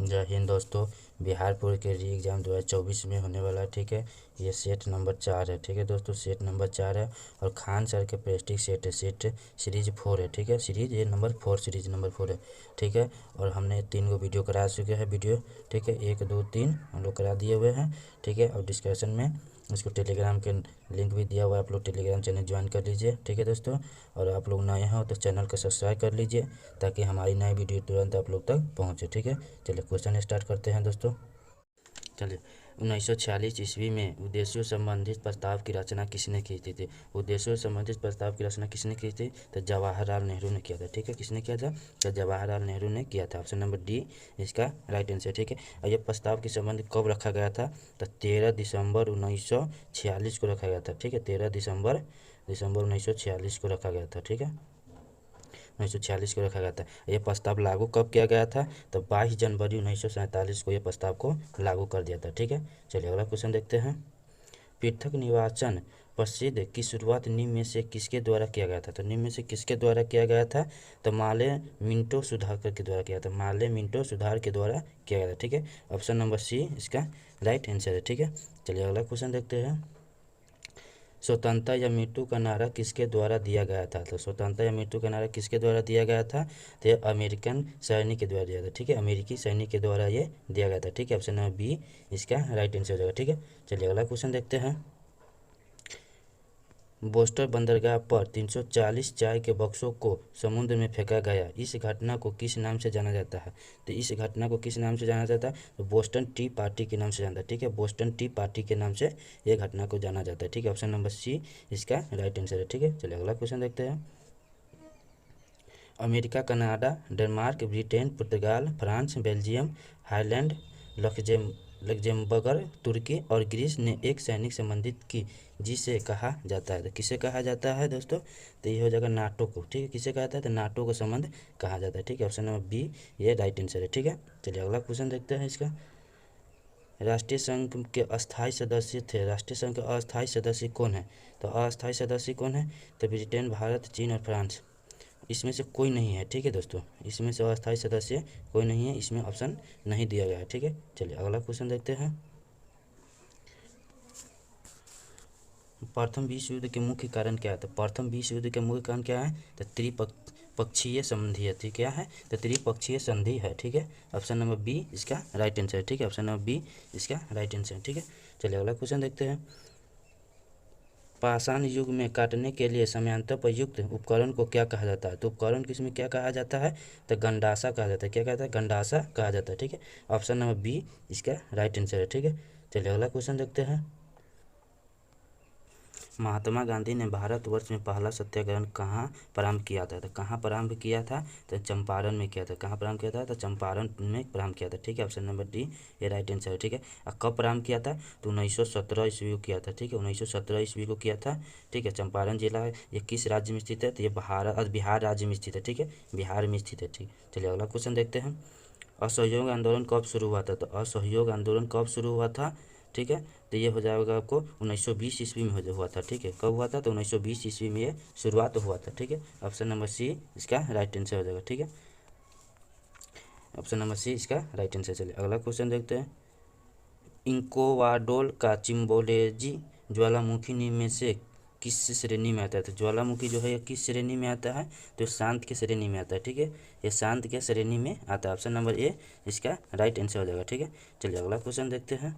जय हिंद दोस्तों। बिहार बोर्ड के री एग्ज़ाम 2024 में होने वाला है। ठीक है, ये सेट नंबर 4 है। ठीक है दोस्तों, सेट नंबर 4 है और खान सर के प्रेस्टिज सेट है। सेट सीरीज 4 है। ठीक है, सीरीज ये नंबर 4, सीरीज नंबर 4 है। ठीक है, और हमने 3 को वीडियो करा चुके हैं वीडियो। ठीक है, 1 2 3 हम लोग करा दिए हुए हैं। ठीक है, और डिस्क्रिप्शन में इसको टेलीग्राम के लिंक भी दिया हुआ है, आप लोग टेलीग्राम चैनल ज्वाइन कर लीजिए। ठीक है दोस्तों, और आप लोग नए हो तो चैनल को सब्सक्राइब कर लीजिए ताकि हमारी नई वीडियो तुरंत आप लोग तक पहुँचे। ठीक है, चलिए क्वेश्चन स्टार्ट करते हैं दोस्तों। चलिए, 1946 ईस्वी में उद्देश्यों संबंधित प्रस्ताव की रचना किसने की थी? उद्देश्यों संबंधित प्रस्ताव की रचना किसने की थी? तो जवाहरलाल नेहरू ने किया था। ठीक है, किसने किया था? तो जवाहरलाल नेहरू ने किया था। ऑप्शन नंबर डी इसका राइट आंसर। ठीक है, और ये प्रस्ताव की संबंध कब रखा गया था? तो 13 दिसंबर 1946 को रखा गया था। ठीक है, 13 दिसंबर 1946 को रखा गया था। ठीक है, 1946 को रखा गया था। यह प्रस्ताव लागू कब किया गया था? तो 22 जनवरी 1947 को यह प्रस्ताव को लागू कर दिया था। ठीक है, चलिए अगला क्वेश्चन देखते हैं। पृथक निर्वाचन प्रसिद्ध की शुरुआत निम्न में से किसके द्वारा किया गया था? तो निम्न में से किसके द्वारा किया गया था? तो माले मिंटो सुधाकर के द्वारा किया था। माले मिंटो सुधार के द्वारा किया गया था। ठीक है, ऑप्शन नंबर सी इसका राइट आंसर है। ठीक है, चलिए अगला क्वेश्चन देखते हैं। स्वतंत्रता या मृत्यु का नारा किसके द्वारा दिया गया था? तो स्वतंत्रता या मृत्यु का नारा किसके द्वारा दिया गया था? तो ये अमेरिकन सैनिक के द्वारा दिया था। ठीक है, अमेरिकी सैनिक के द्वारा ये दिया गया था। ठीक है, ऑप्शन नंबर बी इसका राइट आंसर हो जाएगा। ठीक है, चलिए अगला क्वेश्चन देखते हैं। बोस्टर बंदरगाह पर 340 चाय के बक्सों को समुद्र में फेंका गया, इस घटना को किस नाम से जाना जाता है? तो इस घटना को किस नाम से जाना जाता है? तो बोस्टन टी पार्टी के नाम से जाना जाता है। ठीक है, बोस्टन टी पार्टी के नाम से ये घटना को जाना जाता है। ठीक है, ऑप्शन नंबर सी इसका राइट आंसर है। ठीक है, चलिए अगला क्वेश्चन देखते हैं। अमेरिका, कनाडा, डेनमार्क, ब्रिटेन, पुर्तगाल, फ्रांस, बेल्जियम, हाईलैंड, लग्जमबर्ग, तुर्की और ग्रीस ने एक सैनिक संबंधित की जिसे कहा जाता है। तो किसे कहा जाता है दोस्तों? तो ये हो जाएगा नाटो को। ठीक है, किसे कहा जाता है? तो नाटो का संबंध कहा जाता है। ठीक है, ऑप्शन नंबर बी ये राइट आंसर है। ठीक है, चलिए अगला क्वेश्चन देखते हैं इसका। राष्ट्रीय संघ के अस्थायी सदस्य थे। राष्ट्रीय संघ के अस्थायी सदस्य कौन है? तो अस्थायी सदस्य कौन है? तो ब्रिटेन, भारत, चीन और फ्रांस। इसमें से कोई नहीं है। ठीक है दोस्तों, इसमें से अस्थायी सदस्य कोई नहीं है, इसमें ऑप्शन नहीं दिया गया है। ठीक है, चलिए अगला क्वेश्चन देखते हैं। प्रथम विश्व युद्ध के मुख्य कारण क्या है? तो प्रथम विश्व युद्ध के मुख्य कारण क्या है? तो त्रिपक्षीय संधि है। ठीक क्या है? तो त्रिपक्षीय संधि है। ठीक है, ऑप्शन नंबर बी इसका राइट आंसर है। ठीक है, ऑप्शन नंबर बी इसका राइट आंसर है। ठीक है, चलिए अगला क्वेश्चन देखते हैं। पाषाण युग में काटने के लिए समयांतर प्रयुक्त उपकरण को क्या कहा जाता है? तो उपकरण किसमें क्या कहा जाता है? तो गंडासा कहा जाता है। क्या कहता है? गंडासा कहा जाता है। ठीक है, ऑप्शन नंबर बी इसका राइट आंसर है। ठीक है, चलिए अगला क्वेश्चन देखते हैं। महात्मा गांधी ने भारतवर्ष में पहला सत्याग्रह कहाँ प्रारंभ किया था? तो कहाँ प्रारंभ किया था? तो चंपारण में किया था। कहाँ प्रारंभ किया था? तो चंपारण में प्रारंभ किया था। ठीक है, ऑप्शन नंबर डी ये राइट आंसर है। ठीक है, और कब प्रारंभ किया था? तो 1917 ईस्वी को किया था। ठीक है, 1917 ईस्वी को किया था। ठीक है, चंपारण जिला है, ये किस राज्य में स्थित है? तो ये बिहार राज्य में स्थित है। ठीक है, बिहार में स्थित है। ठीक, चलिए अगला क्वेश्चन देखते हैं। असहयोग आंदोलन कब शुरू हुआ था? तो असहयोग आंदोलन कब शुरू हुआ था? ठीक है, तो ये हो जाएगा आपको 1920 ईस्वी में हुआ था। ठीक है, कब हुआ था? तो 1920 ईस्वी में ये शुरुआत हुआ था। ठीक है, ऑप्शन नंबर सी इसका राइट आंसर हो जाएगा। ठीक है, ऑप्शन नंबर सी इसका राइट आंसर। चलिए अगला क्वेश्चन देखते हैं। इंकोवाडोल का चिम्बोलेजी ज्वालामुखी निम्न में से किस श्रेणी में आता है? तो ज्वालामुखी जो है ये किस श्रेणी में आता है? तो शांत की श्रेणी में आता है। ठीक है, ये शांत के श्रेणी में आता है। ऑप्शन नंबर ए इसका राइट आंसर हो जाएगा। ठीक है, चलिए अगला क्वेश्चन देखते हैं।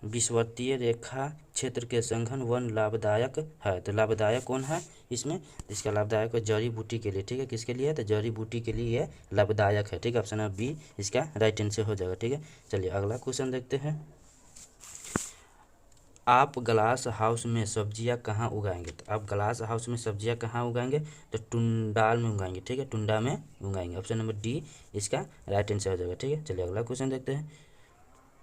विषुवतीय रेखा क्षेत्र के संघन वन लाभदायक है। तो लाभदायक कौन है इसमें? इसका लाभदायक है जड़ी बूटी के लिए। ठीक है, किसके लिए? तो जड़ी बूटी के लिए ये लाभदायक है। ठीक है, ऑप्शन नंबर बी इसका राइट आंसर हो जाएगा। ठीक है, चलिए अगला क्वेश्चन देखते हैं। आप ग्लास हाउस में सब्जियां कहाँ उगाएंगे? तो आप ग्लास हाउस में सब्जियां कहाँ उगाएंगे? तो टुंडाल में उगाएंगे। ठीक है, टुंडा में उगाएंगे। ऑप्शन नंबर डी इसका राइट आंसर हो जाएगा। ठीक है, चलिए अगला क्वेश्चन देखते हैं।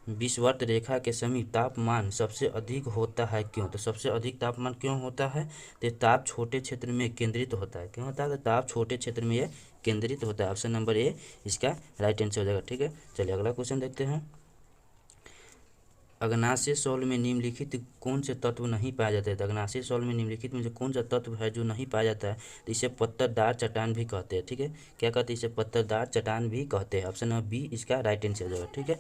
विषुवत रेखा के समीप तापमान सबसे अधिक होता है क्यों? तो सबसे अधिक तापमान क्यों होता है? तो ताप छोटे क्षेत्र में केंद्रित होता है। क्यों होता है? तो ताप छोटे क्षेत्र में ये केंद्रित होता है। ऑप्शन नंबर ए इसका राइट आंसर हो जाएगा। ठीक है, चलिए अगला क्वेश्चन देखते हैं। अग्नाशय सौल में निम्नलिखित कौन से तत्व नहीं पाया जाता है? तो अग्नाशय सौल में निम्नलिखित में से कौन सा तत्व है जो नहीं पाया जाता है? तो इसे पत्थरदार चट्टान भी कहते हैं। ठीक है, क्या कहते हैं? इसे पत्थरदार चट्टान भी कहते हैं। ऑप्शन नंबर बी इसका राइट आंसर हो जाएगा। ठीक है,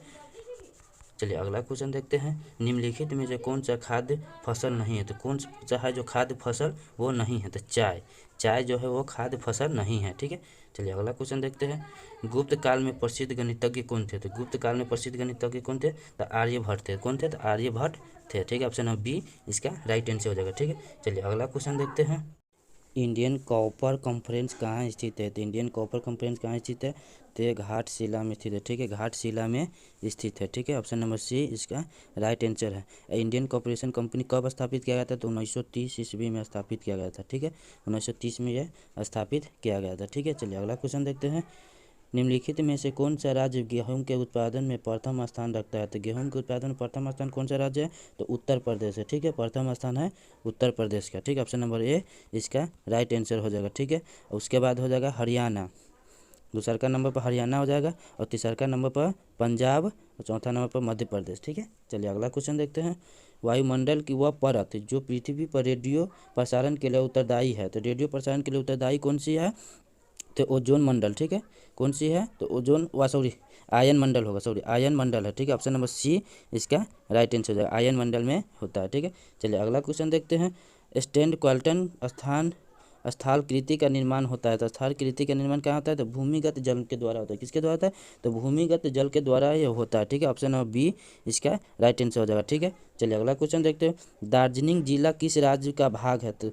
चलिए अगला क्वेश्चन देखते हैं। निम्नलिखित में से कौन सा खाद्य फसल नहीं है? तो कौन सा है जो खाद्य फसल वो नहीं है? तो चाय, चाय जो है वो खाद्य फसल नहीं है। ठीक है, चलिए अगला क्वेश्चन देखते हैं। गुप्त काल में प्रसिद्ध गणितज्ञ कौन थे? तो गुप्त काल में प्रसिद्ध गणितज्ञ कौन थे? तो आर्यभट्ट थे। कौन थे? तो आर्यभट्ट थे। ठीक है, ऑप्शन नंबर बी इसका राइट आंसर हो जाएगा। ठीक है, चलिए अगला क्वेश्चन देखते हैं। इंडियन कॉपर कॉन्फ्रेंस कहाँ स्थित है? तो इंडियन कॉपर कॉन्फ्रेंस कहाँ स्थित है? तो ये घाटशिला में स्थित है। ठीक है, घाटशिला में स्थित है। ठीक है, ऑप्शन नंबर सी इसका राइट आंसर है। इंडियन कॉर्पोरेशन कंपनी कब स्थापित किया गया था? तो 1930 ईस्वी में स्थापित किया गया था। ठीक है, 1930 में यह स्थापित किया गया था। ठीक है, चलिए अगला क्वेश्चन देखते हैं। निम्नलिखित में से कौन सा राज्य गेहूं के उत्पादन में प्रथम स्थान रखता है? तो गेहूं के उत्पादन में प्रथम स्थान कौन सा राज्य है? तो उत्तर प्रदेश है। ठीक है, प्रथम स्थान है उत्तर प्रदेश का। ठीक है, ऑप्शन नंबर ए इसका राइट आंसर हो जाएगा। ठीक है, उसके बाद हो जाएगा हरियाणा, दूसरा का नंबर पर हरियाणा हो जाएगा, और तीसरा का नंबर पर पंजाब, और चौथा नंबर पर मध्य प्रदेश। ठीक है, चलिए अगला क्वेश्चन देखते हैं। वायुमंडल की वह परत जो पृथ्वी पर रेडियो प्रसारण के लिए उत्तरदायी है? तो रेडियो प्रसारण के लिए उत्तरदायी कौन सी है? तो ओजोन मंडल। ठीक है, कौन सी है? तो ओजोन सॉरी आयन मंडल होगा, सॉरी आयन मंडल है। ठीक है, ऑप्शन नंबर सी इसका राइट आंसर हो जाएगा, आयन मंडल में होता है। ठीक है, चलिए अगला क्वेश्चन देखते हैं। स्टैंड क्वाल्टन स्थाल कृति का निर्माण होता है? तो स्थाल कृति का निर्माण कहाँ होता है? तो भूमिगत जल के द्वारा होता है। किसके द्वारा होता है? तो भूमिगत जल के द्वारा ये होता है। ठीक है, ऑप्शन नंबर बी इसका राइट आंसर हो जाएगा। ठीक है, चलिए अगला क्वेश्चन देखते हैं। दार्जिलिंग जिला किस राज्य का भाग है? तो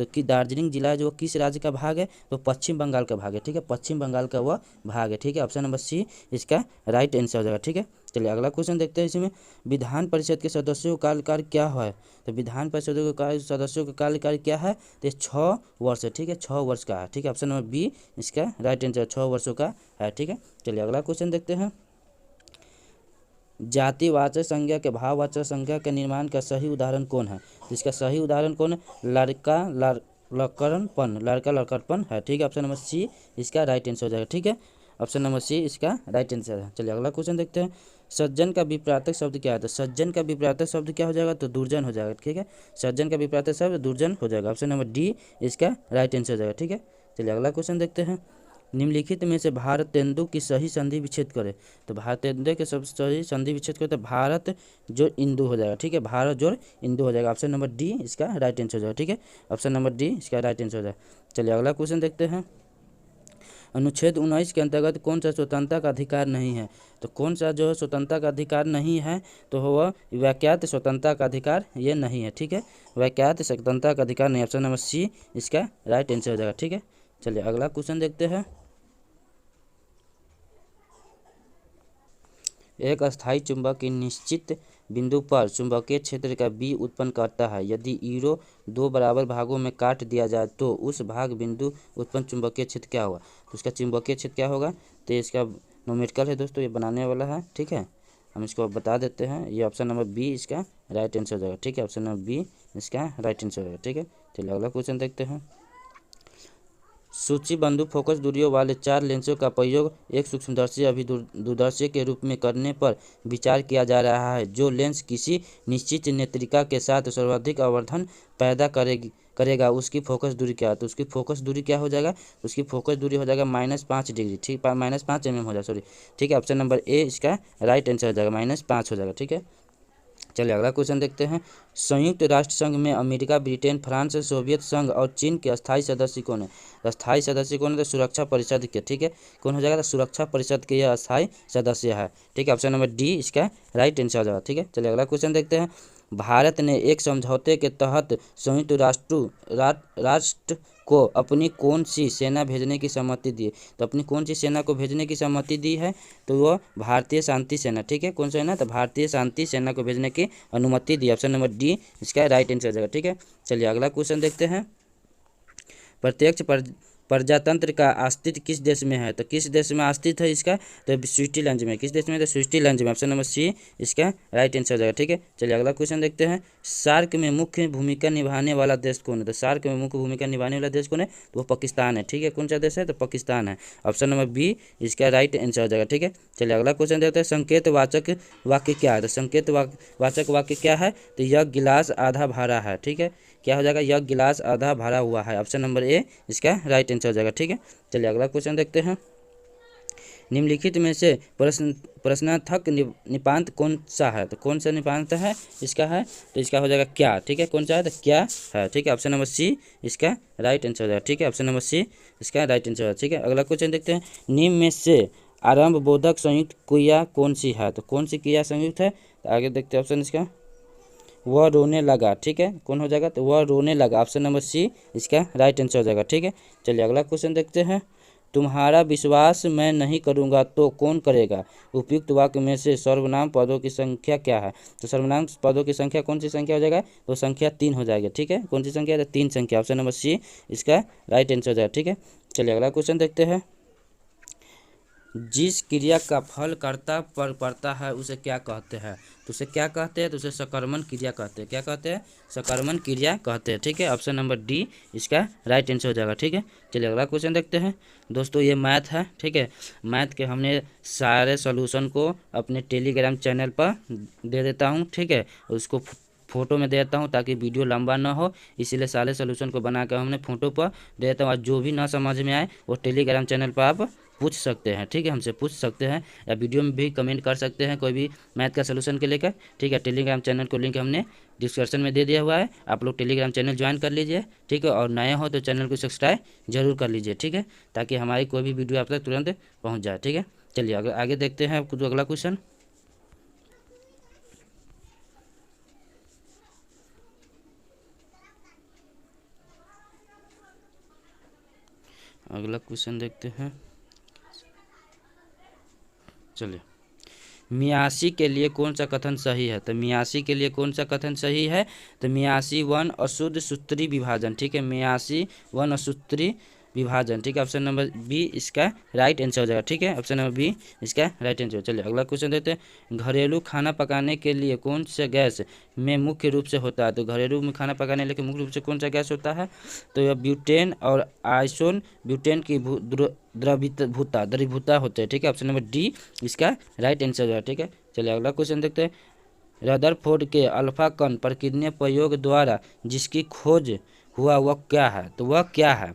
कि दार्जिलिंग जिला जो किस राज्य का भाग है? तो पश्चिम बंगाल का भाग है। ठीक है, पश्चिम बंगाल का वह भाग है। ठीक है, ऑप्शन नंबर सी इसका राइट आंसर हो जाएगा। ठीक है, चलिए अगला क्वेश्चन देखते हैं। इसमें विधान परिषद के सदस्यों का कार्यकाल क्या है? तो विधान परिषद के सदस्यों का कार्यकाल क्या है? तो 6 वर्ष है। ठीक है, 6 वर्ष का है। ठीक है, ऑप्शन नंबर बी इसका राइट आंसर 6 वर्षों का है। ठीक है, चलिए अगला क्वेश्चन देखते हैं। जातिवाचक संज्ञा के भाववाचक संज्ञा के निर्माण का सही उदाहरण कौन है? इसका सही उदाहरण कौन है? लड़का लड़कड़पन है। ठीक है, ऑप्शन नंबर सी इसका राइट आंसर हो जाएगा। ठीक है, ऑप्शन नंबर सी इसका राइट आंसर है। चलिए अगला क्वेश्चन देखते हैं। सज्जन का विपरीतक शब्द क्या है? तो सज्जन का विपरीतक शब्द क्या हो जाएगा? तो दुर्जन हो जाएगा। ठीक है, सज्जन का विपरीतक शब्द दुर्जन हो जाएगा। ऑप्शन नंबर डी इसका राइट आंसर हो जाएगा। ठीक है, चलिए अगला क्वेश्चन देखते हैं। निम्नलिखित में से भारत तेंदु की सही संधि विच्छेद करे? तो भारत तेंदु के सब सही संधि विच्छेद करे तो भारत जोड़ इंदु हो जाएगा। ठीक है, भारत जोड़ इंदु हो जाएगा। ऑप्शन नंबर डी इसका राइट आंसर हो जाएगा। ठीक है, ऑप्शन नंबर डी इसका राइट आंसर हो जाएगा। चलिए अगला क्वेश्चन देखते हैं। अनुच्छेद 19 के अंतर्गत कौन सा स्वतंत्रता का अधिकार नहीं है? तो कौन सा जो है स्वतंत्रता का अधिकार नहीं है? तो वह वाक्यार्थ स्वतंत्रता का अधिकार ये नहीं है। ठीक है, वाक्यार्थ स्वतंत्रता का अधिकार नहीं। ऑप्शन नंबर सी इसका राइट आंसर हो जाएगा। ठीक है, चलिए अगला क्वेश्चन देखते हैं। एक अस्थायी चुंबक की निश्चित बिंदु पर चुंबकीय क्षेत्र का बी उत्पन्न करता है। यदि ईरो 2 बराबर भागों में काट दिया जाए तो उस भाग बिंदु उत्पन्न चुंबकीय क्षेत्र क्या होगा? तो उसका चुंबकीय क्षेत्र क्या होगा? तो इसका न्यूमेरिकल है दोस्तों, ये बनाने वाला है। ठीक है, हम इसको बता देते हैं। ये ऑप्शन नंबर बी इसका राइट आंसर हो जाएगा। ठीक है, ऑप्शन नंबर बी इसका राइट आंसर होगा। ठीक है, चलिए अगला क्वेश्चन देखते हैं। सूचीबद्ध फोकस दूरियों वाले 4 लेंसों का प्रयोग एक सूक्ष्मदर्शी अभिदूरदर्शी के रूप में करने पर विचार किया जा रहा है। जो लेंस किसी निश्चित नेत्रिका के साथ सर्वाधिक आवर्धन पैदा करेगा उसकी फोकस दूरी क्या है? तो उसकी फोकस दूरी क्या हो जाएगा? उसकी फोकस दूरी हो जाएगा -5 डिग्री। ठीक, -5 mm हो जाएगा, सॉरी। ठीक है, ऑप्शन नंबर ए इसका राइट आंसर हो जाएगा, -5 हो जाएगा। ठीक है, चलिए अगला क्वेश्चन देखते हैं। संयुक्त राष्ट्र संघ में अमेरिका, ब्रिटेन, फ्रांस, सोवियत संघ और चीन के अस्थायी सदस्य कौन है? अस्थायी सदस्य कौन है? तो सुरक्षा परिषद के। ठीक है, कौन हो जाएगा? तो सुरक्षा परिषद के यह अस्थायी सदस्य है। ठीक है, ऑप्शन नंबर डी इसका राइट आंसर हो जाएगा। ठीक है, चलिए अगला क्वेश्चन देखते हैं। भारत ने एक समझौते के तहत संयुक्त राष्ट्र को अपनी कौन सी सेना भेजने की सहमति दी? तो अपनी कौन सी सेना को भेजने की सहमति दी है? तो वह भारतीय शांति सेना। ठीक है, कौन सा सेना? तो भारतीय शांति सेना को भेजने की अनुमति दी। ऑप्शन नंबर डी इसका राइट आंसर हो जाएगा। ठीक है, चलिए अगला क्वेश्चन देखते हैं। प्रत्यक्ष प्रजातंत्र का अस्तित्व किस देश में है? तो किस देश में अस्तित्व है इसका? तो स्विट्जरलैंड में। किस देश में? तो स्विट्जरलैंड में। ऑप्शन नंबर सी इसका राइट आंसर हो जाएगा। ठीक है, चलिए अगला क्वेश्चन देखते हैं। सार्क में मुख्य भूमिका निभाने वाला देश कौन है? तो सार्क में मुख्य भूमिका निभाने वाला देश कौन है? तो वो पाकिस्तान है। ठीक है, कौन सा देश है? तो पाकिस्तान है। ऑप्शन नंबर बी इसका राइट आंसर हो जाएगा। ठीक है, चलिए अगला क्वेश्चन देखते हैं। संकेत वाचक वाक्य क्या है? तो संकेत वाचक वाक्य क्या है? तो यह गिलास आधा भरा है। ठीक है, क्या हो जाएगा? यह गिलास आधा भरा हुआ है। ऑप्शन नंबर ए इसका राइट आंसर हो जाएगा। ठीक है, चलिए अगला क्वेश्चन देखते हैं। निम्नलिखित में से प्रश्नार्थक निपांत कौन सा है? तो कौन सा निपांत है इसका है? तो इसका हो जाएगा क्या। ठीक है, कौन सा है? तो क्या है। ठीक है, ऑप्शन नंबर सी इसका राइट आंसर हो जाएगा। ठीक है, ऑप्शन नंबर सी इसका राइट आंसर है। ठीक है, अगला क्वेश्चन देखते हैं। निम्न में से आरंभ बोधक संयुक्त क्रिया कौन सी है? तो कौन सी क्रिया संयुक्त है? तो आगे देखते हैं ऑप्शन इसका। वह रोने लगा। ठीक है, कौन हो जाएगा? तो वह रोने लगा। ऑप्शन नंबर सी इसका राइट आंसर हो जाएगा। ठीक है, चलिए अगला क्वेश्चन देखते हैं। तुम्हारा विश्वास मैं नहीं करूंगा तो कौन करेगा? उपयुक्त वाक्य में से सर्वनाम पदों की संख्या क्या है? तो सर्वनाम पदों की संख्या कौन सी संख्या हो जाएगा? तो संख्या 3 हो जाएगी। ठीक है, कौन सी संख्या है? तो 3 संख्या। ऑप्शन नंबर सी इसका राइट आंसर हो जाएगा। ठीक है, चलिए अगला क्वेश्चन देखते हैं। जिस क्रिया का फल कर्ता पर पड़ता है उसे क्या कहते हैं? तो उसे क्या कहते हैं? तो उसे सकर्मक क्रिया कहते हैं। क्या कहते हैं? सकर्मक क्रिया कहते हैं। ठीक है, ऑप्शन नंबर डी इसका राइट आंसर हो जाएगा। ठीक है, चलिए अगला क्वेश्चन देखते हैं। दोस्तों ये मैथ है। ठीक है, मैथ के हमने सारे सॉल्यूशन को अपने टेलीग्राम चैनल पर दे देता हूँ। ठीक है, उसको फोटो में देता हूँ ताकि वीडियो लंबा ना हो, इसीलिए सारे सोल्यूशन को बना कर हमने फोटो पर दे देता हूँ। और जो भी ना समझ में आए वो टेलीग्राम चैनल पर आप पूछ सकते हैं। ठीक है, हमसे पूछ सकते हैं या वीडियो में भी कमेंट कर सकते हैं कोई भी मैथ का सोल्यूशन के लेकर। ठीक है, टेलीग्राम चैनल को लिंक हमने डिस्क्रिप्शन में दे दिया हुआ है, आप लोग टेलीग्राम चैनल ज्वाइन कर लीजिए। ठीक है, और नए हो तो चैनल को सब्सक्राइब जरूर कर लीजिए। ठीक है, ताकि हमारी कोई भी वीडियो आप तक तुरंत पहुँच जाए। ठीक है, चलिए आगे देखते हैं अगला क्वेश्चन। अगला क्वेश्चन देखते हैं। चलिए, मियासी के लिए कौन सा कथन सही है? तो मियासी के लिए कौन सा कथन सही है? तो मियासी वन अशुद्ध सूत्री विभाजन। ठीक है, मियासी वन असूत्री विभाजन। ठीक है, ऑप्शन नंबर बी इसका राइट आंसर हो जाएगा। ठीक है, ऑप्शन नंबर बी इसका राइट आंसर। चलिए अगला क्वेश्चन देते हैं। घरेलू खाना पकाने के लिए कौन सा गैस में मुख्य रूप से होता है? तो घरेलू में खाना पकाने के लिए मुख्य रूप से कौन सा गैस होता है? तो यह ब्यूटेन और आइसोन ब्यूटेन की द्रवीभूता होते हैं। ठीक है, ऑप्शन नंबर डी इसका राइट आंसर है। ठीक है, चलिए अगला क्वेश्चन देखते हैं। रदरफोर्ड के अल्फा कण प्रकीर्णन प्रयोग द्वारा जिसकी खोज हुआ वह क्या है? तो वह क्या है?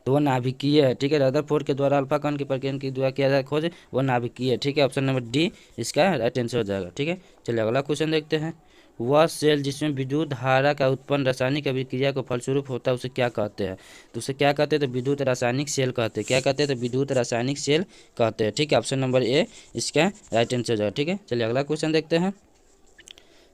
तो वह नाभिकीय है। ठीक है, रदरफोर्ड के द्वारा अल्फा कण की प्रकीर्णन की द्वारा किया जाए खोज वह नाभिकीय है। ठीक है, ऑप्शन नंबर डी इसका राइट आंसर हो जाएगा। ठीक है, चलिए अगला क्वेश्चन देखते हैं। वह सेल जिसमें विद्युत धारा का उत्पन्न रासायनिक अभिक्रिया को फलस्वरूप होता है उसे क्या कहते हैं? तो उसे क्या कहते हैं? तो विद्युत रासायनिक सेल कहते हैं। क्या कहते हैं? तो विद्युत रासायनिक सेल कहते हैं। ठीक है, ऑप्शन नंबर ए इसका राइट आंसर हो जाएगा। ठीक है, चलिए अगला क्वेश्चन देखते हैं।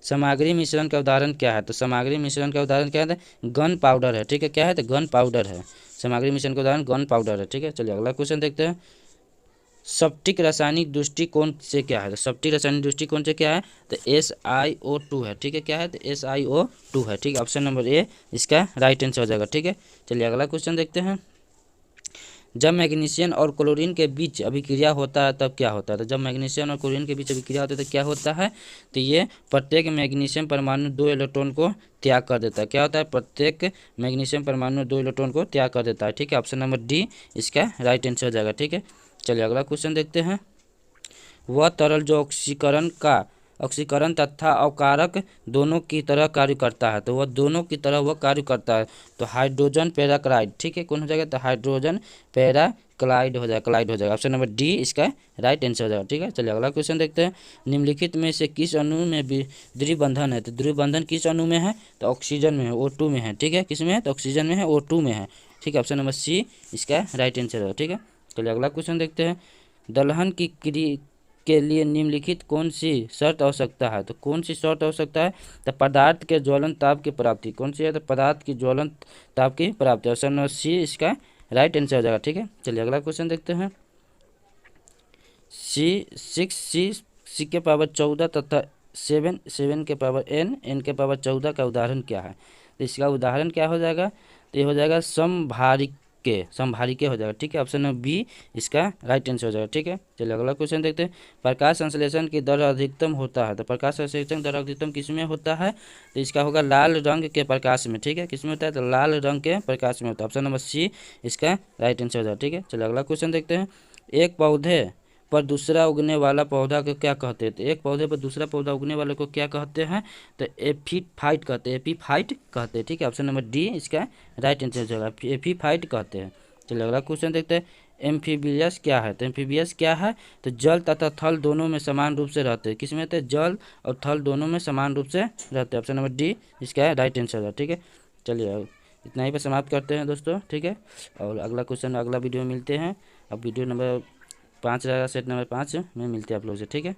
सामग्री मिश्रण का उदाहरण क्या है? तो सामग्री मिश्रण का उदाहरण क्या है? गन पाउडर है। ठीक है, क्या है? तो गन पाउडर है। सामग्री मिश्रण का उदाहरण गन पाउडर है। ठीक है, चलिए अगला क्वेश्चन देखते हैं। सप्टिक रासायनिक दृष्टिकोण से क्या है? तो सप्टिक रासायनिक दृष्टिकोण से क्या है? तो SiO2 है। ठीक है, क्या है? तो SiO2 है। ठीक है, ऑप्शन नंबर ए इसका राइट आंसर हो जाएगा। ठीक है, चलिए अगला क्वेश्चन देखते हैं। जब मैग्नीशियम और क्लोरीन के बीच अभिक्रिया होता है तब क्या होता है? तो जब मैग्नीशियम और क्लोरीन के बीच अभिक्रिया होता है तो क्या होता है? तो ये प्रत्येक मैग्नीशियम परमाणु 2 इलेक्ट्रॉन को त्याग कर देता है। क्या होता है? प्रत्येक मैग्नीशियम परमाणु 2 इलेक्ट्रॉन को त्याग कर देता है। ठीक है, ऑप्शन नंबर डी इसका राइट आंसर हो जाएगा। ठीक है, चलिए अगला क्वेश्चन देखते हैं। वह तरल जो ऑक्सीकरण तथा अवकारक दोनों की तरह कार्य करता है। तो वह दोनों की तरह वह कार्य करता है। तो हाइड्रोजन पेराक्लाइड। ठीक है, कौन हो जाएगा? तो हाइड्रोजन पेराक्लाइड हो जाएगा। ऑप्शन नंबर डी इसका राइट आंसर हो जाएगा। ठीक है, चलिए अगला क्वेश्चन देखते हैं। निम्नलिखित में से किस अणु में द्विबंधन है? तो द्विबंधन किस अणु में है? तो ऑक्सीजन में है, O2 में है। ठीक है, किस में है? तो ऑक्सीजन में है, O2 में है। ठीक है, ऑप्शन नंबर सी इसका राइट आंसर है। ठीक है, चलिए अगला क्वेश्चन देखते हैं। दलहन की के लिए निम्नलिखित कौन सी शर्त आवश्यकता है? तो कौन सी शर्त आवश्यकता है? तो पदार्थ के ज्वलन ताप की प्राप्ति। कौन सी है? तो पदार्थ की ज्वलन ताप की प्राप्ति। ऑप्शन नंबर सी इसका राइट आंसर हो जाएगा। ठीक है, चलिए अगला क्वेश्चन देखते हैं। सी के पावर 14 तथा 7 के पावर n के पावर 14 का उदाहरण क्या है? तो इसका उदाहरण क्या हो जाएगा? तो ये हो जाएगा समभारिक के, संभारी के हो जाएगा, ठीक है। ऑप्शन नंबर बी इसका राइट आंसर हो जाएगा, ठीक है। चलिए अगला क्वेश्चन देखते हैं। प्रकाश संश्लेषण की दर अधिकतम होता है, तो प्रकाश संश्लेषण दर अधिकतम किसमें होता है, तो इसका होगा लाल रंग के प्रकाश में, ठीक है। किसमें होता है, तो लाल रंग के प्रकाश में होता है। ऑप्शन नंबर सी इसका राइट आंसर हो जाएगा, ठीक है। चलिए अगला क्वेश्चन देखते हैं। एक पौधे पर दूसरा उगने वाला पौधा को क्या कहते हैं, तो एक पौधे पर दूसरा पौधा उगने वाले को क्या कहते हैं, तो एपीफाइट कहते हैं, एपीफाइट कहते हैं, ठीक है। ऑप्शन नंबर डी इसका राइट आंसर हो जाएगा, एपीफाइट कहते हैं। चलिए अगला क्वेश्चन देखते हैं। एम्फीबियस क्या है, तो एम्फीबियस क्या है, तो जल तथा थल दोनों में समान रूप से रहते हैं। किसमें रहते हैं, जल और थल दोनों में समान रूप से रहते हैं। ऑप्शन नंबर डी इसका राइट आंसर है, ठीक है। चलिए इतना ही पर समाप्त करते हैं दोस्तों, ठीक है। और अगला क्वेश्चन अगला वीडियो में मिलते हैं। अब वीडियो नंबर 5 रहेगा, सेट नंबर 5 में मिलते हैं आप लोग से, ठीक है।